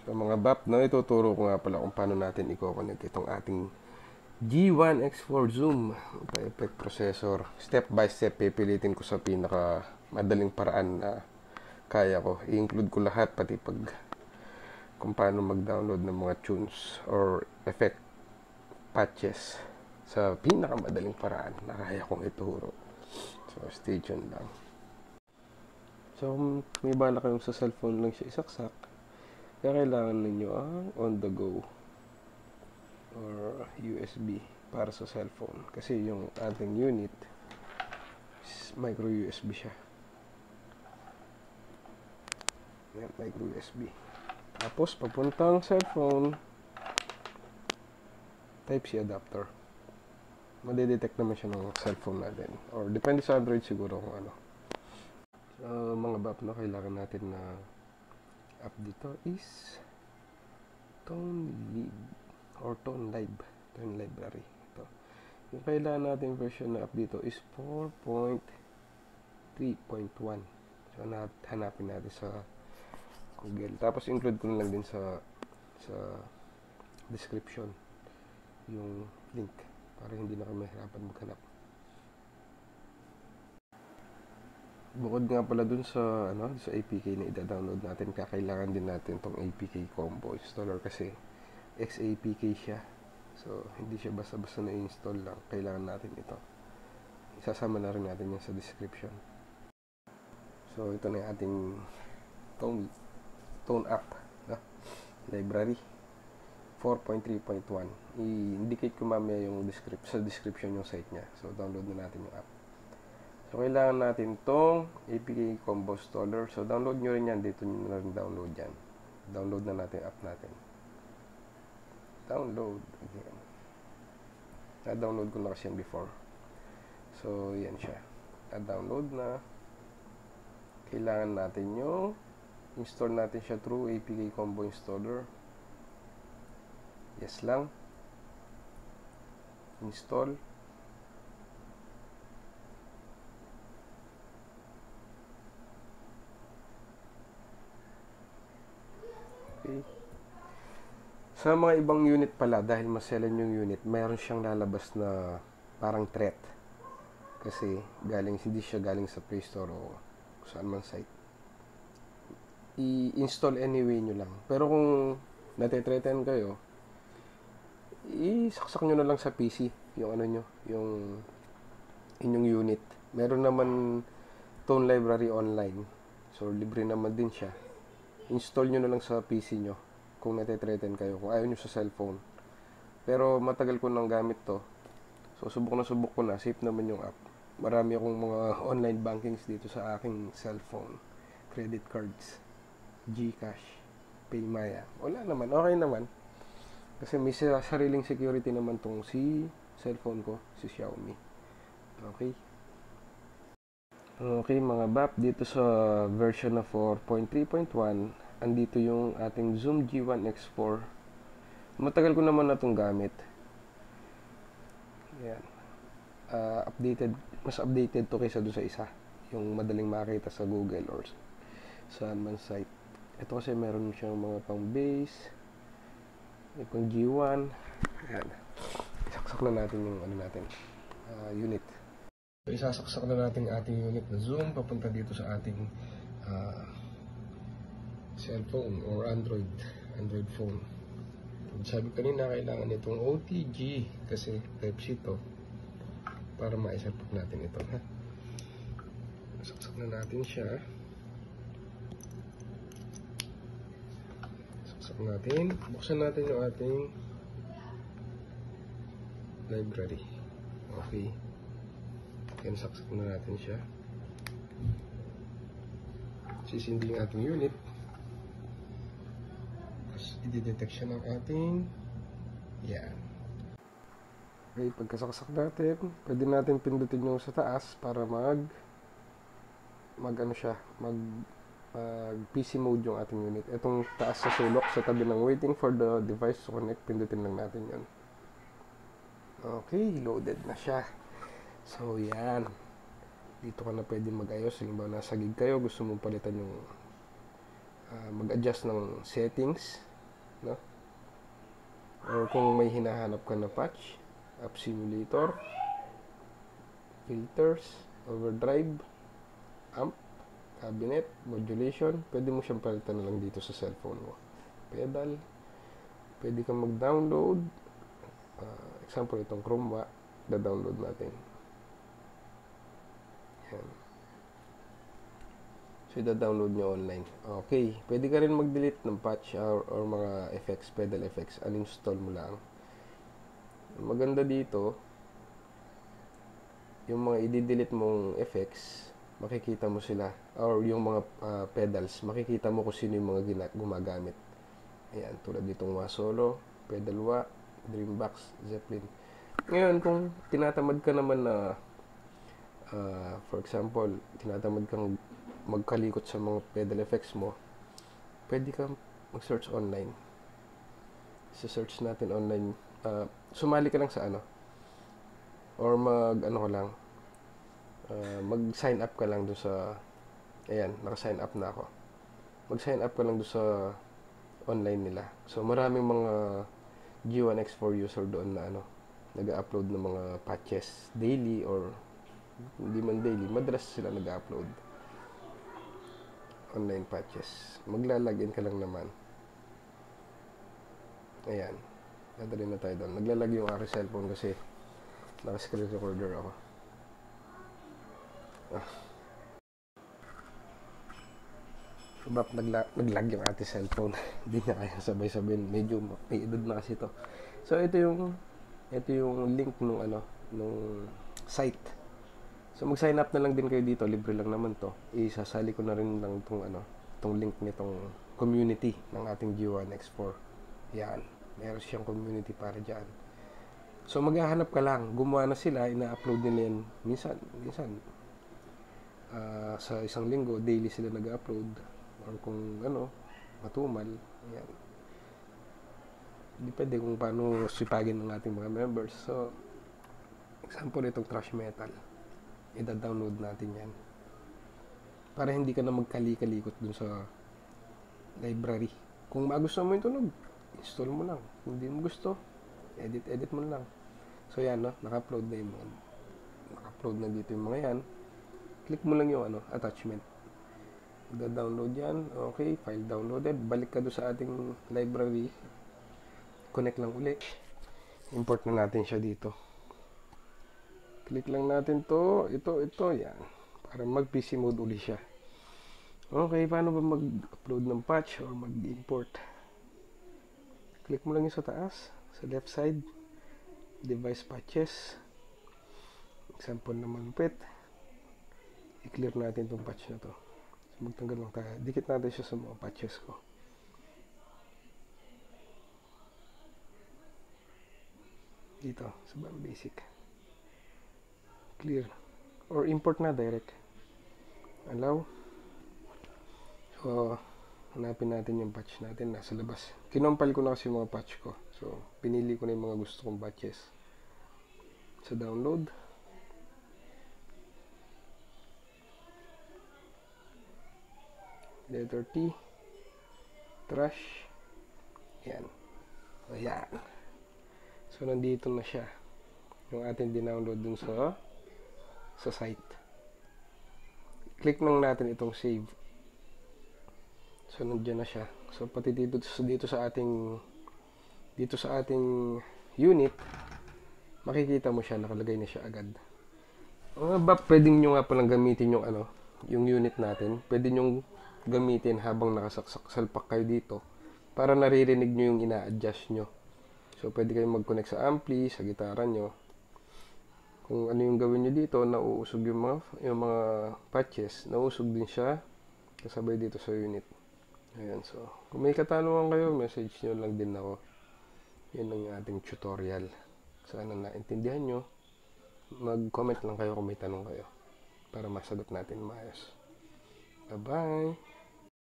So mga bap, no, ituturo ko nga pala kung paano natin i-connect itong ating G1X4 Zoom Multi-Effect Processor. Step by step, pipilitin ko sa pinaka madaling paraan na kaya ko. I-include ko lahat, pati kung paano mag-download ng mga tunes or effect patches sa pinakamadaling paraan na kaya kong ituro. So, stay tuned lang. So, kung may bala kayong sa cellphone lang siya isaksak, kaya kailangan ninyo ang on the go or USB para sa cellphone. Kasi yung ating unit is micro USB siya. Yan, micro USB. Tapos, papuntang cellphone, Type-C adapter. Madidetect naman siya ng cellphone natin. Or depende sa Android siguro kung ano. So, mga bap na kailangan natin na app dito is ToneLib or ToneLib. Tone Library. Ito. Yung kailangan natin version na app dito is 4.3.1. So, hanapin natin sa Google. Tapos, include ko na lang din sa description yung link para hindi na kami mahirapan maghanap. Bukod nga pala dun sa sa APK na i-download natin, kakailangan din natin tong APK combo installer kasi XAPK siya. So, hindi siya basta-basta na-install lang. Kailangan natin ito. Isasama na rin natin yan sa description. So, ito na yung ating Tone app library 4.3.1. I-indicate ko mamaya yung sa description yung site niya. So, download na natin yung app. So, kailangan natin tong APK Combo Installer. So, download nyo rin yan. Dito nyo na rin download yan. Download na natin yung app natin. Download. Again. Na-download ko na kasi yan before. So, yan siya. Na-download na. Kailangan natin yung install natin siya through APK Combo Installer. Yes lang. Install. Okay. Sa mga ibang unit pala, dahil maselan yung unit, mayroon siyang lalabas na parang threat. Kasi hindi siya galing sa Play Store o saan man site. I-install anyway nyo lang. Pero kung natitreten kayo, isaksak nyo na lang sa PC yung yung inyong unit. Meron naman Tone Library online. So, libre naman din siya. Install nyo na lang sa PC nyo kung natitreten kayo, kung ayaw nyo sa cellphone. Pero matagal ko nang gamit to. So, subok ko na. Safe naman yung app. Marami akong mga online bankings dito sa aking cellphone. Credit cards, GCash, Paymaya. Wala naman. Okay naman. Kasi may sariling security naman tong cellphone ko, si Xiaomi. Okay. Okay mga bap, dito sa version na 4.3.1, andito yung ating Zoom G1X4. Matagal ko naman na itong gamit. Yan. Mas updated to kaysa doon sa isa. Yung madaling makita sa Google or sa man site. Ito kasi meron siyang mga pang base, may pang G1. Ayan. Isaksak na natin yung unit. So, isasaksak na natin ating unit na Zoom papunta dito sa ating cellphone or Android phone. Sabi kanina, kailangan itong OTG kasi Type-C to para ma-setup natin ito. Saksak na natin siya. Natin, buksan natin yung ating library. Okay. Yan, saksak na natin siya. Sisindi yung ating unit. Tapos, i-detect siya ng ating yan. Okay, pagkasaksak natin, pwede natin pindutin yung sa taas para mag PC mode yung ating unit. Itong taas sa sulok sa tabi ng waiting for the device to connect, pindutin lang natin yun. Okay, loaded na siya. So, yan. Dito ka na pwede mag-ayos. Halimbawa, nasa gig kayo, gusto mong palitan yung mag-adjust ng settings. no? Or kung may hinahanap ka na patch, app simulator, filters, overdrive, amp, cabinet, modulation, pwede mo siyang palitan na lang dito sa cellphone mo. Pedal, pwede kang mag-download. Example, itong Chroma, da-download natin. Yan. So, da-download nyo online. Okay, pwede ka rin mag-delete ng patch or mga effects, pedal effects. Uninstall mo lang. Maganda dito, yung mga i-delete mong effects, makikita mo sila. Or yung mga pedals, makikita mo kung sino yung mga gumagamit. Ayan, tulad ditong Solo, Pedal Wah, Dreambox, Zeppelin. Ngayon, kung tinatamad ka naman na, for example, tinatamad kang magkalikot sa mga pedal effects mo, pwede kang mag-search online. Search natin online. Sumali ka lang sa or mag-sign up ka lang doon sa, ayan, naka-sign up na ako. Mag-sign up ka lang doon sa online nila. So, maraming mga G1X4 user doon na nag-upload ng mga patches daily or hindi man daily, madalas sila nag-upload online patches. Maglalagin ka lang naman. Ayan. Dadali na tayo doon. Naglalag yung aking cellphone kasi naka-screen recorder ako. Naglag yung ating cellphone. Hindi na kaya sabay-sabay. Medyo may edad na kasi ito. So, ito yung link nung site. So, mag-sign up na lang din kayo dito. Libre lang naman to. Isasali ko na rin lang itong link nitong community ng ating G1X4. Yan. Meron siyang community para dyan. So, maghahanap ka lang. Gumawa na sila. Ina-upload nila yan. Minsan, sa isang linggo, daily sila nag-upload. Or kung matumal. Yan. Depende kung paano sipagin ng ating mga members. So, example, itong thrash metal. I-download natin yan para hindi ka na magkali-kalikot dun sa library. Kung magustuhan mo yung tunog, install mo lang. Kung hindi mo gusto, edit mo lang. So yan, naka-upload na dito yung mga yan. Click mo lang yung attachment. I-download yan. Okay, file downloaded. Balik ka doon sa ating library. Connect lang ulit. Import na natin siya dito. Click lang natin to, ito, yan. Para mag-PC mode uli siya. Okay, paano ba mag-upload ng patch or mag-import? Click mo lang yung sa taas, sa left side, device patches. Example naman malupit. I-clear natin itong patch na to. So, magtanggal lang tayo. Dikit natin siya sa mga patches ko. Dito, sa basic. Clear. Or import na direct. Allow. So, hanapin natin yung patch natin. Nasa labas. Kinompile ko na kasi yung mga patch ko. So, pinili ko na yung mga gusto kong patches. Sa download. Letter T. Trash. Yan. Ayan. So, nandito na siya. Yung ating dinownload dun sa site. Click lang natin itong save. So, nandiyan na siya. So, pati dito sa ating unit, makikita mo siya, nakalagay na siya agad. Pwedeng nyo nga palang gamitin yung unit natin. Pwede nyo gamitin habang nakasaksalpak kayo dito para naririnig nyo yung ina-adjust nyo. So, pwede kayong mag-connect sa ampli, sa gitara nyo. Kung ano yung gawin nyo dito, nauusog yung mga patches, nauusog din siya kasabay dito sa unit. Ayan, so kung may katanungan kayo, message nyo lang din ako. Yan ang ating tutorial. Sana naintindihan nyo. Mag-comment lang kayo kung may tanong kayo para masagot natin maayos. Bye-bye!